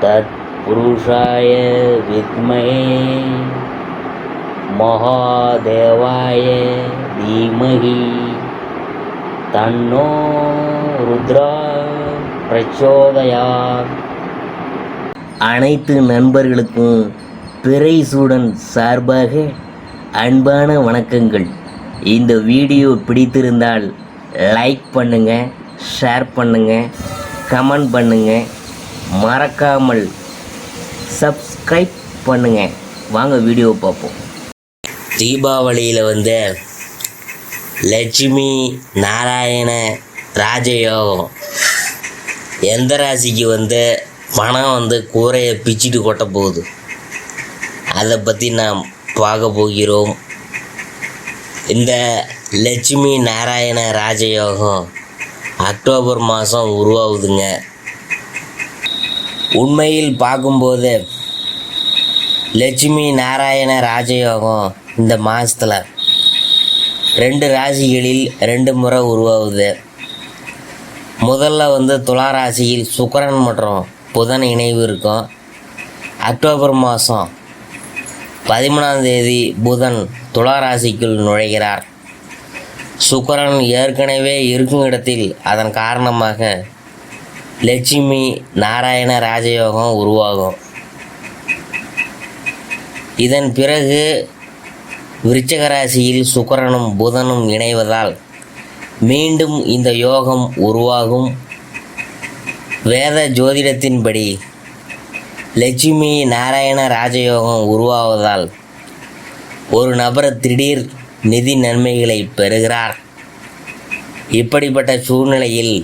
तत्पुरुषाय विद्महे महादेवाय धीमहि तन्नो रुद्रा प्रचोदयात्. அனைத்து நண்பர்களுக்கும் பிறைசூடன் சார்பாக அன்பான வணக்கங்கள். இந்த வீடியோ பிடித்திருந்தால் லைக் பண்ணுங்கள், ஷேர் பண்ணுங்கள், கமெண்ட் பண்ணுங்கள், மறக்காமல் சப்ஸ்கிரைப் பண்ணுங்கள். வாங்க வீடியோ பார்ப்போம். தீபாவளியில் லட்சுமி நாராயண ராஜயோகம் எந்த ராசிக்கு பணம் கூரையை பிச்சுட்டு கொட்ட போகுது, அதை பற்றி நாம் பார்க்க போகிறோம். இந்த லட்சுமி நாராயண ராஜயோகம் அக்டோபர் மாதம் உருவாகுதுங்க. உண்மையில் பார்க்கும்போது லட்சுமி நாராயண ராஜயோகம் இந்த மாதத்தில் 2 ராசிகளில் 2 முறை உருவாகுது. முதல்ல துலா ராசியில் சுக்கிரன் மற்றும் புதன் இணைவு இருக்கும். அக்டோபர் மாதம் 13ஆம் தேதி புதன் துலா ராசிக்குள் நுழைகிறார். சுக்கிரன் ஏற்கனவே இருக்கும் இடத்தில், அதன் காரணமாக லட்சுமி நாராயண ராஜயோகம் உருவாகும். இதன் பிறகு விருச்சிக ராசியில் சுக்கிரனும் புதனும் இணைவதால் மீண்டும் இந்த யோகம் உருவாகும். வேத ஜோதிடத்தின்படி லட்சுமி நாராயண ராஜயோகம் உருவாவதால் ஒரு நபர் திடீர் நிதி நன்மைகளை பெறுகிறார். இப்படிப்பட்ட சூழ்நிலையில்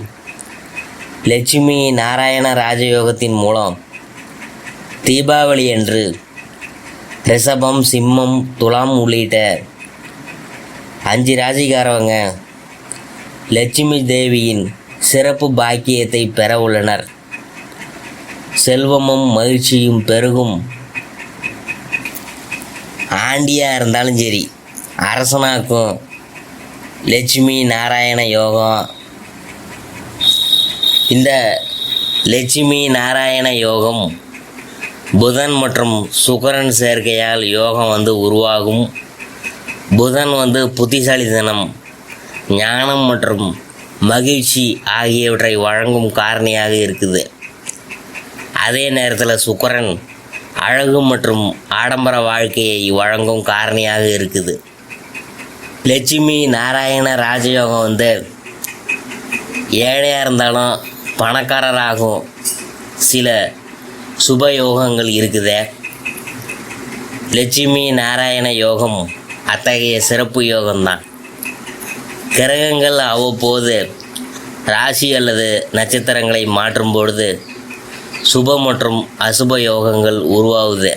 லட்சுமி நாராயண ராஜயோகத்தின் மூலம் தீபாவளி அன்று ரிஷபம், சிம்மம், துலாம் உள்ளிட்ட 5 ராசிக்காரவங்க லட்சுமி தேவியின் சிறப்பு பாக்கியத்தை பெற உள்ளனர். செல்வமும் மகிழ்ச்சியும் பெருகும். ஆண்டியாக இருந்தாலும் சரி, அரசனாக்கும் லட்சுமி நாராயண யோகம். இந்த லட்சுமி நாராயண யோகம் புதன் மற்றும் சுக்கிரன் சேர்க்கையால் யோகம் உருவாகும். புதன் புத்திசாலித்தனம், ஞானம் மற்றும் மகிழ்ச்சி ஆகியவற்றை வழங்கும் காரணியாக இருக்குது. அதே நேரத்தில் சுக்கிரன் அழகு மற்றும் ஆடம்பர வாழ்க்கையை வழங்கும் காரணியாக இருக்குது. லட்சுமி நாராயண ராஜயோகம் ஏழையாக இருந்தாலும் பணக்காரராகும் சில சுபயோகங்கள் இருக்குது. லட்சுமி நாராயண யோகம் அத்தகைய சிறப்பு யோகம்தான். கிரகங்கள் அவ்வப்போது ராசி அல்லது நட்சத்திரங்களை மாற்றும் பொழுது சுப மற்றும் அசுப யோகங்கள் உருவாகுது.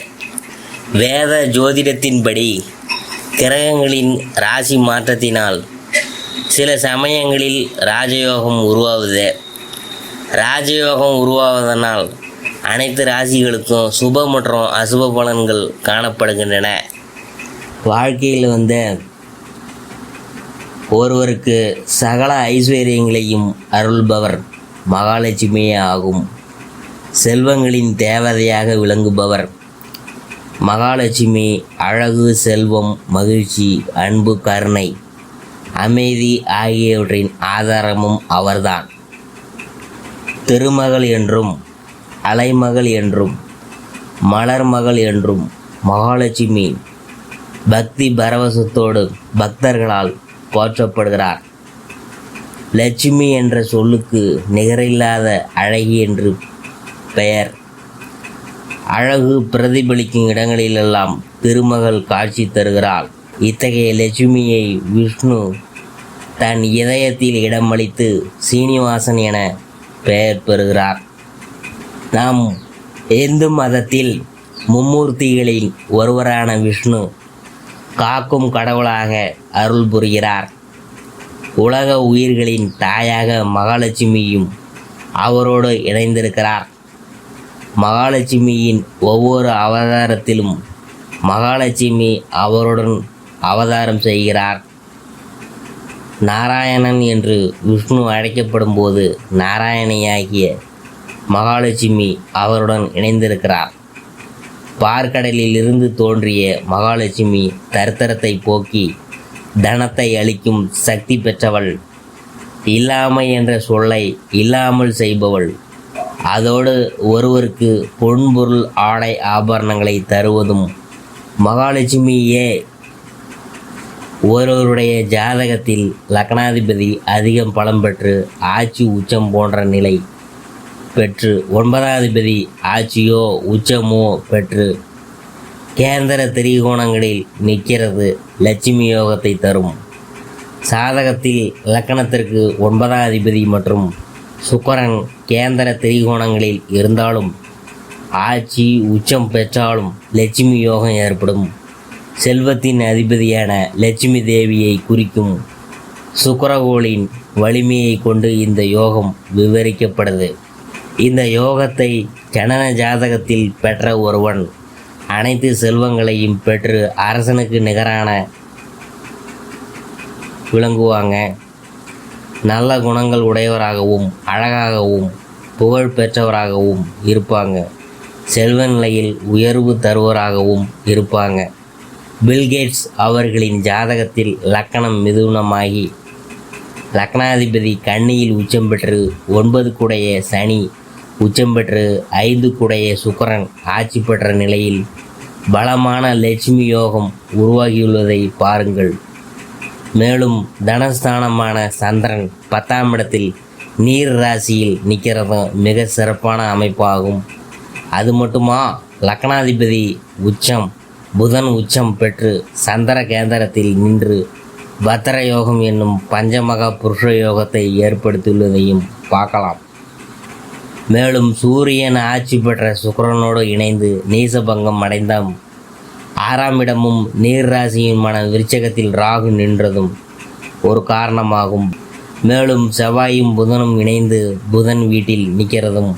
வேத ஜோதிடத்தின்படி கிரகங்களின் ராசி மாற்றத்தினால் சில சமயங்களில் ராஜயோகம் உருவாகுது. ராஜயோகம் உருவாவதனால் அனைத்து ராசிகளுக்கும் சுப மற்றும் அசுப பலன்கள் காணப்படுகின்றன. வாழ்க்கையில் ஒருவருக்கு சகல ஐஸ்வர்யங்களையும் அருள்பவர் மகாலட்சுமியே ஆகும். செல்வங்களின் தேவதையாக விளங்குபவர் மகாலட்சுமி. அழகு, செல்வம், மகிழ்ச்சி, அன்பு, கருணை, அமைதி ஆகியவற்றின் ஆதாரமும் அவர்தான். திருமகள் என்றும் அலைமகள் என்றும் மலர்மகள் என்றும் மகாலட்சுமி பக்தி பரவசத்தோடு பக்தர்களால் போற்றப்படுகிறார். லட்சுமி என்ற சொல்லுக்கு நிகரில்லாத அழகி என்று பெயர். அழகு பிரதிபலிக்கும் இடங்களிலெல்லாம் திருமகள் காட்சி தருகிறாள். இத்தகைய லட்சுமியை விஷ்ணு தன் இதயத்தில் இடமளித்து சீனிவாசன் என பெயர் பெறுகிறார். நாம் இந்து மதத்தில் மும்மூர்த்திகளின் ஒருவரான விஷ்ணு காக்கும் கடவுளாக அருள் புரிகிறார். உலக உயிர்களின் தாயாக மகாலட்சுமியும் அவரோடு இணைந்திருக்கிறார். மகாலட்சுமியின் ஒவ்வொரு அவதாரத்திலும் மகாலட்சுமி அவருடன் அவதாரம் செய்கிறார். நாராயணன் என்று விஷ்ணு அழைக்கப்படும் போது நாராயணியாகிய மகாலட்சுமி அவருடன் இணைந்திருக்கிறார். பார்க்கடலில் இருந்து தோன்றிய மகாலட்சுமி தரித்திரத்தை போக்கி தனத்தை அளிக்கும் சக்தி பெற்றவள். இல்லாமை என்ற சொல்லை இல்லாமல் செய்பவள். அதோடு ஒருவருக்கு பொன்பொருள் ஆடை ஆபரணங்களை தருவதும் மகாலட்சுமியே. ஒருவருடைய ஜாதகத்தில் லக்னாதிபதி அதிகம் பலம் பெற்று ஆட்சி உச்சம் போன்ற நிலை பெற்று 9ஆதிபதி ஆட்சியோ உச்சமோ பெற்று கேந்திர திரிகோணங்களில் நிற்கிறது லட்சுமி யோகத்தை தரும். சாதகத்தில் லக்கணத்திற்கு 9ஆதிபதி மற்றும் சுக்கிரன் கேந்திர திரிகோணங்களில் இருந்தாலும் ஆட்சி உச்சம் பெற்றாலும் லட்சுமி யோகம் ஏற்படும். செல்வத்தின் அதிபதியான லட்சுமி தேவியை குறிக்கும் சுக்கிரகோளின் வலிமையை கொண்டு இந்த யோகம் விவரிக்கப்படுது. இந்த யோகத்தை ஜனன ஜாதகத்தில் பெற்ற ஒருவன் அனைத்து செல்வங்களையும் பெற்று அரசனுக்கு நிகரான விளங்குவாங்க. நல்ல குணங்கள் உடையவராகவும் அழகாகவும் புகழ் பெற்றவராகவும் இருப்பாங்க. செல்வ நிலையில் உயர்வு தருவராகவும் இருப்பாங்க. பில்கேட்ஸ் அவர்களின் ஜாதகத்தில் லக்கணம் மிதுனமாகி லக்னாதிபதி கன்னியில் உச்சம் பெற்று 9 குடைய சனி உச்சம் பெற்று 5 குடைய சுக்கிரன் ஆட்சி பெற்ற நிலையில் பலமான லட்சுமி யோகம் உருவாகியுள்ளதை பாருங்கள். மேலும் தனஸ்தானமான சந்திரன் 10ஆம் இடத்தில் நீர் ராசியில் நிற்கிறதும் மிக சிறப்பான அமைப்பாகும். அது மட்டுமா, லக்னாதிபதி உச்சம் புதன் உச்சம் பெற்று சந்திர கேந்திரத்தில் நின்று பத்திர யோகம் என்னும் பஞ்சமகா புருஷ யோகத்தை ஏற்படுத்தியுள்ளதையும் பார்க்கலாம். மேலும் சூரியன் ஆட்சி பெற்ற சுக்கிரனோடு இணைந்து நீசபங்கம் அடைந்த 6ஆம் இடமும் நீர் ராசியுமான விருச்சகத்தில் ராகு நின்றதும் ஒரு காரணமாகும். மேலும் செவ்வாயும் புதனும் இணைந்து புதன் வீட்டில் நிற்கிறதும்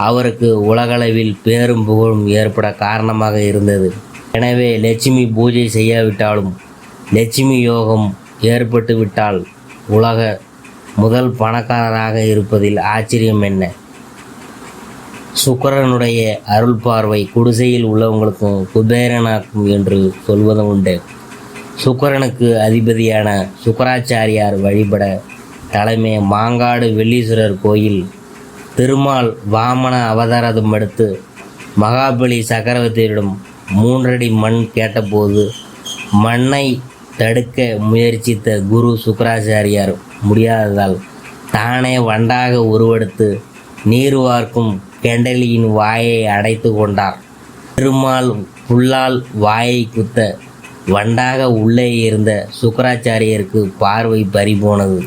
அவருக்கு உலகளவில் பேரும் புகழும் ஏற்பட காரணமாக இருந்தது. எனவே லட்சுமி பூஜை செய்யாவிட்டாலும் லட்சுமி யோகம் ஏற்பட்டு விட்டால் உலக முதல் பணக்காரராக இருப்பதில் ஆச்சரியம் என்ன? சுக்கிரனுடைய அருள் பார்வை குடிசையில் உள்ளவங்களுக்கும் குபேரனாக்கும் என்று சொல்வதும் உண்டு. சுக்கிரனுக்கு அதிபதியான சுக்கிராச்சாரியார் வழிபட தலைமை மாங்காடு வெள்ளீஸ்வரர் கோயில். திருமால் வாமன அவதாரம் எடுத்து மகாபலி சக்கரவர்த்தியிடம் 3 அடி மண் கேட்டபோது மண்ணை தடுக்க முயற்சித்த குரு சுக்கிராச்சாரியார் முடியாததால் தானே வண்டாக உருவெடுத்து நீர் வார்க்கும் கெண்டலியின் வாயை அடைத்து கொண்டார். திருமால் புல்லால் வாயை குத்த வண்டாக உள்ளே இருந்த சுக்கிராச்சாரியருக்கு பார்வை பறிபோனது.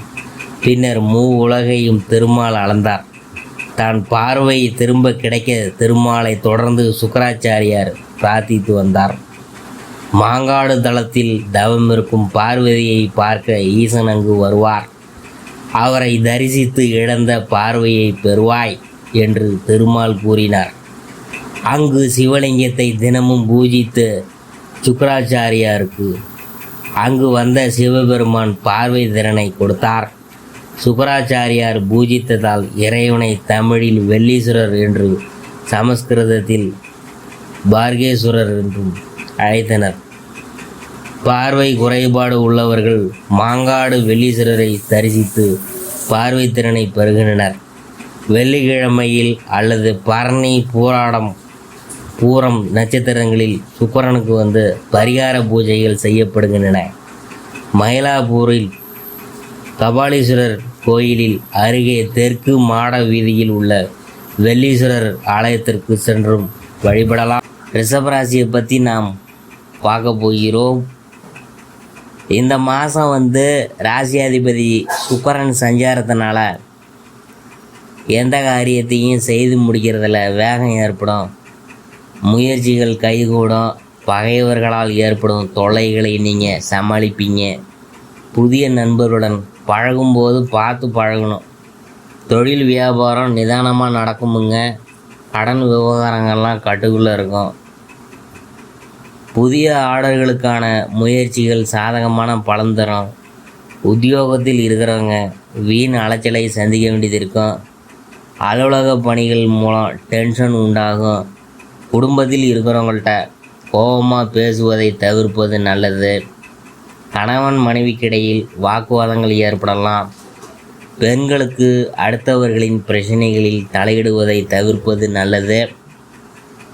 பின்னர் உலகையும் திருமால் அளந்தார். தான் பார்வை திரும்ப கிடைக்க திருமாலை தொடர்ந்து சுக்கிராச்சாரியார் பிரார்த்தித்து வந்தார். மாங்காடு தளத்தில் தவம் இருக்கும் பார்வதியை பார்க்க ஈசன் அங்கு வருவார். அவரை தரிசித்து இழந்த பார்வையை பெறுவாய் என்று திருமால் கூறினார். அங்கு சிவலிங்கத்தை தினமும் பூஜித்த சுக்கிராச்சாரியாருக்கு அங்கு வந்த சிவபெருமான் பார்வை திறனை கொடுத்தார். சுக்கிராச்சாரியார் பூஜித்ததால் இறைவனை தமிழில் வெள்ளீஸ்வரர் என்று சமஸ்கிருதத்தில் பார்கேஸ்வரர் என்றும் அழைத்தனர். பார்வை குறைபாடு உள்ளவர்கள் மாங்காடு வெள்ளீஸ்வரரை தரிசித்து பார்வை திறனை பெறுகின்றனர். வெள்ளிக்கிழமையில் அல்லது பரணி பூரம் நட்சத்திரங்களில் சுக்கிரனுக்கு வந்து பரிகார பூஜைகள் செய்யப்படுகின்றன. மயிலாப்பூரில் கபாலீஸ்வரர் கோயிலில் அருகே தெற்கு மாட வீதியில் உள்ள வெள்ளீஸ்வரர் ஆலயத்திற்கு சென்றும் வழிபடலாம். ரிஷபராசியை பற்றி நாம் பார்க்க போகிறோம். இந்த மாதம் ராசியாதிபதி சுக்கிரன் சஞ்சாரத்தினால எந்த காரியத்தையும் செய்து முடிக்கிறதுல வேகம் ஏற்படும். முயற்சிகள் கைகூடும். பகைவர்களால் ஏற்படும் தொல்லைகளை நீங்கள் சமாளிப்பீங்க. புதிய நண்பருடன் பழகும்போது பார்த்து பழகணும். தொழில் வியாபாரம் நிதானமாக நடக்குமுங்க. கடன் விவகாரங்கள்லாம் கட்டுக்குள்ளே இருக்கும். புதிய ஆர்டர்களுக்கான முயற்சிகள் சாதகமான பலன் தரும். உத்தியோகத்தில் இருக்கிறவங்க வீண் அலைச்சலை சந்திக்க வேண்டியது இருக்கும். அலுவலக பணிகள் மூலம் டென்ஷன் உண்டாகும். குடும்பத்தில் இருக்கிறவங்கள்ட்ட கோபமாக பேசுவதை தவிர்ப்பது நல்லது. கணவன் மனைவிக்கிடையில் வாக்குவாதங்கள் ஏற்படலாம். பெண்களுக்கு அடுத்தவர்களின் பிரச்சனைகளில் தலையிடுவதை தவிர்ப்பது நல்லது.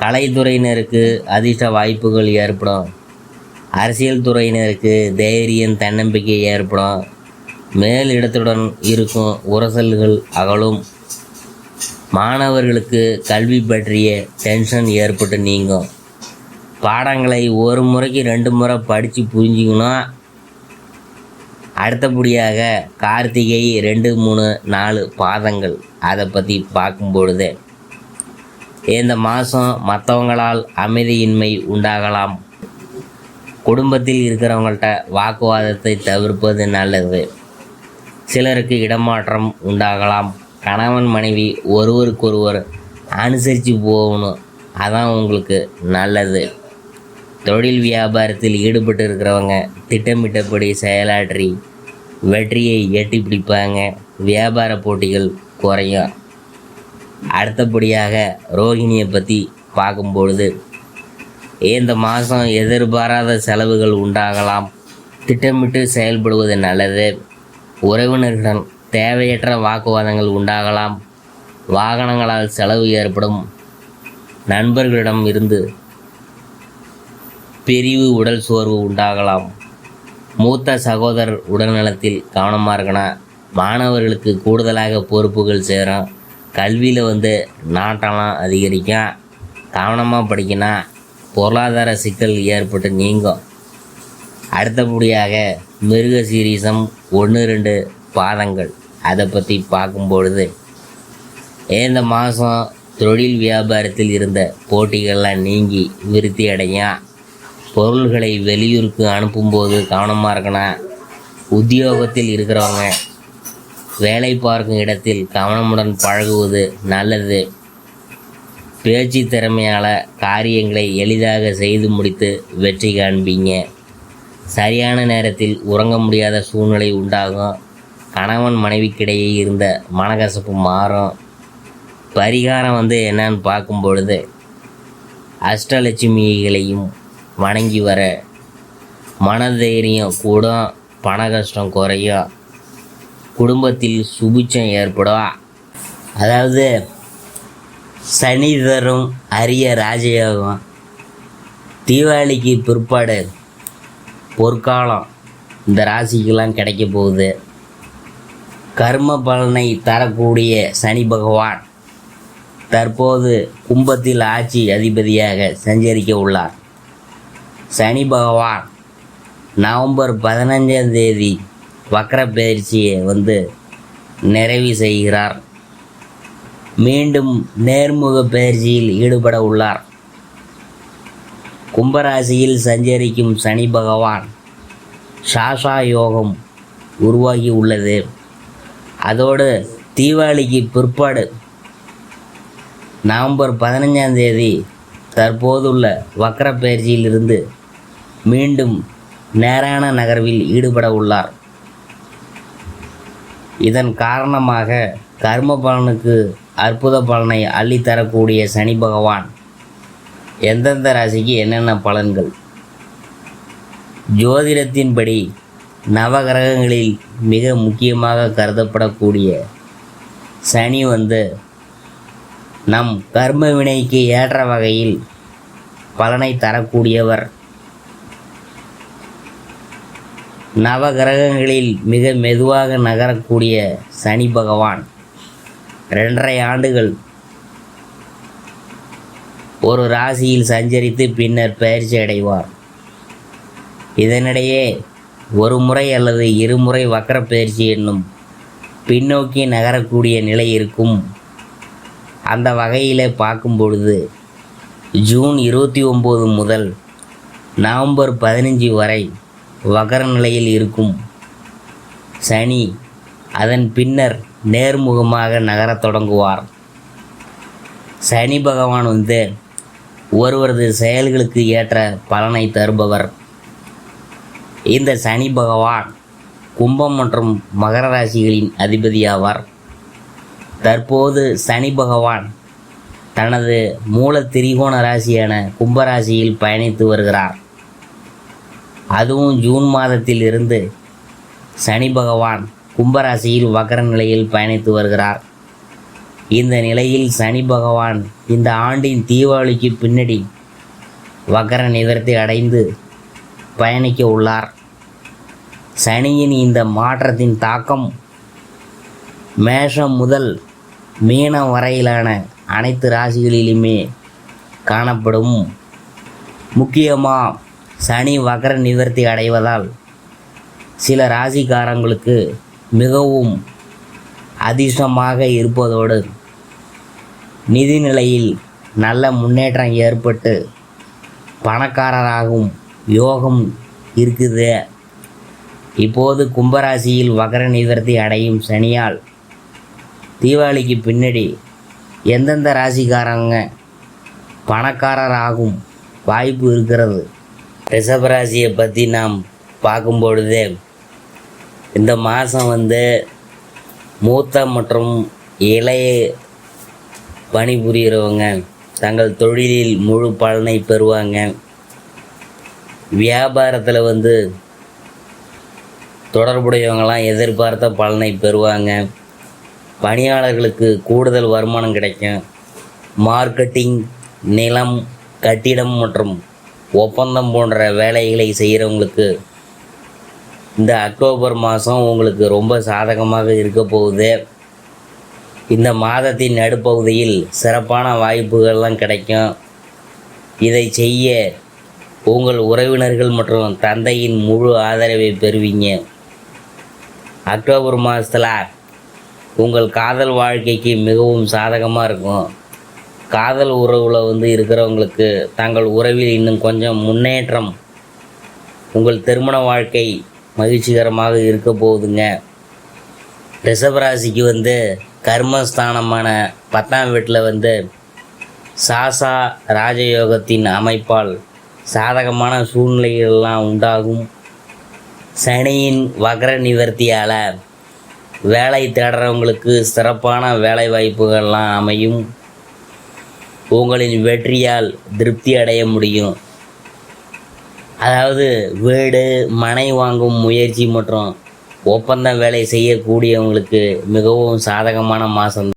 கலைத்துறையினருக்கு அதிர்ஷ்ட வாய்ப்புகள் ஏற்படும். அரசியல் துறையினருக்கு தைரியம் தன்னம்பிக்கை ஏற்படும். மேலிடத்துடன் இருக்கும் உரசல்கள் அகலும். மாணவர்களுக்கு கல்வி பற்றிய டென்ஷன் ஏற்பட்டு நீங்கும். பாடங்களை ஒரு முறைக்கு 2 முறை படித்து புரிஞ்சுக்கணும். அடுத்தபடியாக கார்த்திகை 2, 3, 4 பாதங்கள் அதை பற்றி பார்க்கும்பொழுது இந்த மாதம் மற்றவங்களால் அமைதியின்மை உண்டாகலாம். குடும்பத்தில் இருக்கிறவங்கள்ட்ட வாக்குவாதத்தை தவிர்ப்பது நல்லது. சிலருக்கு இடமாற்றம் உண்டாகலாம். கணவன் மனைவி ஒருவருக்கொருவர் அனுசரித்து போகணும், அதான் உங்களுக்கு நல்லது. தொழில் வியாபாரத்தில் ஈடுபட்டு இருக்கிறவங்க திட்டமிட்டபடி செயலாற்றி வெற்றியை எட்டி பிடிப்பாங்க. வியாபார போட்டிகள் குறையும். அடுத்தபடியாக ரோகிணியை பற்றி பார்க்கும்பொழுது இந்த மாதம் எதிர்பாராத செலவுகள் உண்டாகலாம். திட்டமிட்டு செயல்படுவது நல்லது. உறவினர்களிடம் தேவையற்ற வாக்குவாதங்கள் உண்டாகலாம். வாகனங்களால் செலவு ஏற்படும். நண்பர்களிடம் இருந்து பிரிவு, உடல் சோர்வு உண்டாகலாம். மூத்த சகோதரர் உடல்நலத்தில் கவனமாக இருக்கணும். மாணவர்களுக்கு கூடுதலாக பொறுப்புகள் சேரும். கல்வியில் நாட்டெல்லாம் அதிகரிக்கும். கவனமாக படிக்கணும். பொருளாதார சிக்கல் ஏற்பட்டு நீங்கும். அடுத்தபடியாக மிருக சீரிசம் 1, 2 பாதங்கள் அதை பற்றி பார்க்கும்பொழுது இந்த மாதம் தொழில் வியாபாரத்தில் இருந்த போட்டிகள்லாம் நீங்கி விருத்தி அடையும். பொருள்களை வெளியூருக்கு அனுப்பும்போது கவனமாக இருக்கணும். உத்தியோகத்தில் இருக்கிறவங்க வேலை பார்க்கும் இடத்தில் கவனமுடன் பழகுவது நல்லது. பேச்சு திறமையால் காரியங்களை எளிதாக செய்து முடித்து வெற்றி காண்பீங்க. சரியான நேரத்தில் உறங்க முடியாத சூழ்நிலை உண்டாகும். கணவன் மனைவிக்கிடையே இருந்த மனக்கசப்பு மாறும். பரிகாரம் என்னன்னு பார்க்கும் பொழுது அஷ்டலட்சுமிகளையும் வணங்கி வர மனதைரியம் கூடும். பண கஷ்டம் குறையும். குடும்பத்தில் சுபிட்சம் ஏற்படும். அதாவது சனி தரும் அரிய ராஜயோகம். தீபாவளிக்கு பிற்பாடு பொற்காலம் இந்த ராசிக்கெல்லாம் கிடைக்க போகுது. கர்ம பலனை தரக்கூடிய சனி பகவான் தற்போது கும்பத்தில் ஆட்சி அதிபதியாக சஞ்சரிக்க உள்ளார். சனி பகவான் நவம்பர் 15ஆம் தேதி வக்ர பயிற்சியை நிறைவு செய்கிறார். மீண்டும் நேர்முக பயிற்சியில் ஈடுபட உள்ளார். கும்பராசியில் சஞ்சரிக்கும் சனி பகவான் சாஷா யோகம் உருவாகி உள்ளது. அதோடு தீபாவளிக்கு பிற்பாடு நவம்பர் 15ஆம் தேதி தற்போதுள்ள வக்ர பயிற்சியிலிருந்து மீண்டும் நேரான நகர்வில் ஈடுபட உள்ளார். இதன் காரணமாக கர்ம பலனுக்கு அற்புத பலனை அள்ளித்தரக்கூடிய சனி பகவான் எந்தெந்த ராசிக்கு என்னென்ன பலன்கள்? ஜோதிடத்தின்படி நவகிரகங்களில் மிக முக்கியமாக கருதப்படக்கூடிய சனி நம் கர்ம வினைக்கு ஏற்ற வகையில் பலனை தரக்கூடியவர். நவகிரகங்களில் மிக மெதுவாக நகரக்கூடிய சனி பகவான் 2.5 ஆண்டுகள் ஒரு ராசியில் சஞ்சரித்து பின்னர் பயிற்சி அடைவார். இதனிடையே ஒரு முறை அல்லது 2 முறை வக்ர பயிற்சி என்னும் பின்னோக்கி நகரக்கூடிய நிலை இருக்கும். அந்த வகையில் பார்க்கும் பொழுது ஜூன் 29 முதல் நவம்பர் 15 வரை வக்ர நிலையில் இருக்கும் சனி அதன் பின்னர் நேர்முகமாக நகரத் தொடங்குவார். சனி பகவான் ஒருவரது செயல்களுக்கு ஏற்ற பலனை தருபவர். இந்த சனி பகவான் கும்பம் மற்றும் மகர ராசிகளின் அதிபதியாவார். தற்போது சனி பகவான் தனது மூல திரிகோண ராசியான கும்பராசியில் பயணித்து வருகிறார். அதுவும் ஜூன் மாதத்தில் இருந்து சனி பகவான் கும்பராசியில் வக்கர நிலையில் பயணித்து வருகிறார். இந்த நிலையில் சனி பகவான் இந்த ஆண்டின் தீபாவளிக்கு பின்னாடி வக்கர நிவர்த்தி அடைந்து பயணிக்க உள்ளார். சனியின் இந்த மாற்றத்தின் தாக்கம் மேஷம் முதல் மீனம் வரையிலான அனைத்து ராசிகளிலுமே காணப்படும். முக்கியமாக சனி வக்கர நிவர்த்தி அடைவதால் சில ராசிக்காரங்களுக்கு மிகவும் அதிர்ஷ்டமாக இருப்பதோடு நிதி நிலையில் நல்ல முன்னேற்றம் ஏற்பட்டு பணக்காரராகும் யோகம் இருக்குது. இப்போது கும்பராசியில் வக்கர நிவர்த்தி அடையும் சனியால் தீபாவளிக்கு பின்னாடி எந்தெந்த ராசிக்காரங்க பணக்காரராகும் வாய்ப்பு இருக்கிறது. ரிஷபராசியை பற்றி நாம் பார்க்கும்பொழுது இந்த மாதம் மூத்த மற்றும் இளைய பணிபுரிகிறவங்க தங்கள் தொழிலில் முழு பலனை பெறுவாங்க. வியாபாரத்தில் தொடர்புடையவங்களாம் எதிர்பார்த்த பலனை பெறுவாங்க. பணியாளர்களுக்கு கூடுதல் வருமானம் கிடைக்கும். மார்க்கெட்டிங், நிலம், கட்டிடம் மற்றும் ஒப்பந்தம் போன்ற வேலைகளை செய்கிறவங்களுக்கு இந்த அக்டோபர் மாதம் உங்களுக்கு ரொம்ப சாதகமாக இருக்க போகுது. இந்த மாதத்தின் நடுப்பகுதியில் சிறப்பான வாய்ப்புகள்லாம் கிடைக்கும். இதை செய்ய உங்கள் உறவினர்கள் மற்றும் தந்தையின் முழு ஆதரவை பெறுவீங்க. அக்டோபர் மாதத்தில் உங்கள் காதல் வாழ்க்கைக்கு மிகவும் சாதகமாக இருக்கும். காதல் உறவில் இருக்கிறவங்களுக்கு தங்கள் உறவில் இன்னும் கொஞ்சம் முன்னேற்றம், உங்கள் திருமண வாழ்க்கை மகிழ்ச்சிகரமாக இருக்க போகுதுங்க. ரிஷபராசிக்கு கர்மஸ்தானமான 10ஆம் வீட்டில் சாசா ராஜயோகத்தின் அமைப்பால் சாதகமான சூழ்நிலைகள்லாம் உண்டாகும். சனியின் வக்கர நிவர்த்தியால் வேலை தேடுறவங்களுக்கு சிறப்பான வேலை வாய்ப்புகள்லாம் அமையும். உங்களின் வெற்றியால் திருப்தி அடைய முடியும். அதாவது வீடு, மனை வாங்கும் முயற்சி மற்றும் ஒப்பந்த வேலை செய்யக்கூடியவங்களுக்கு மிகவும் சாதகமான மாதம்.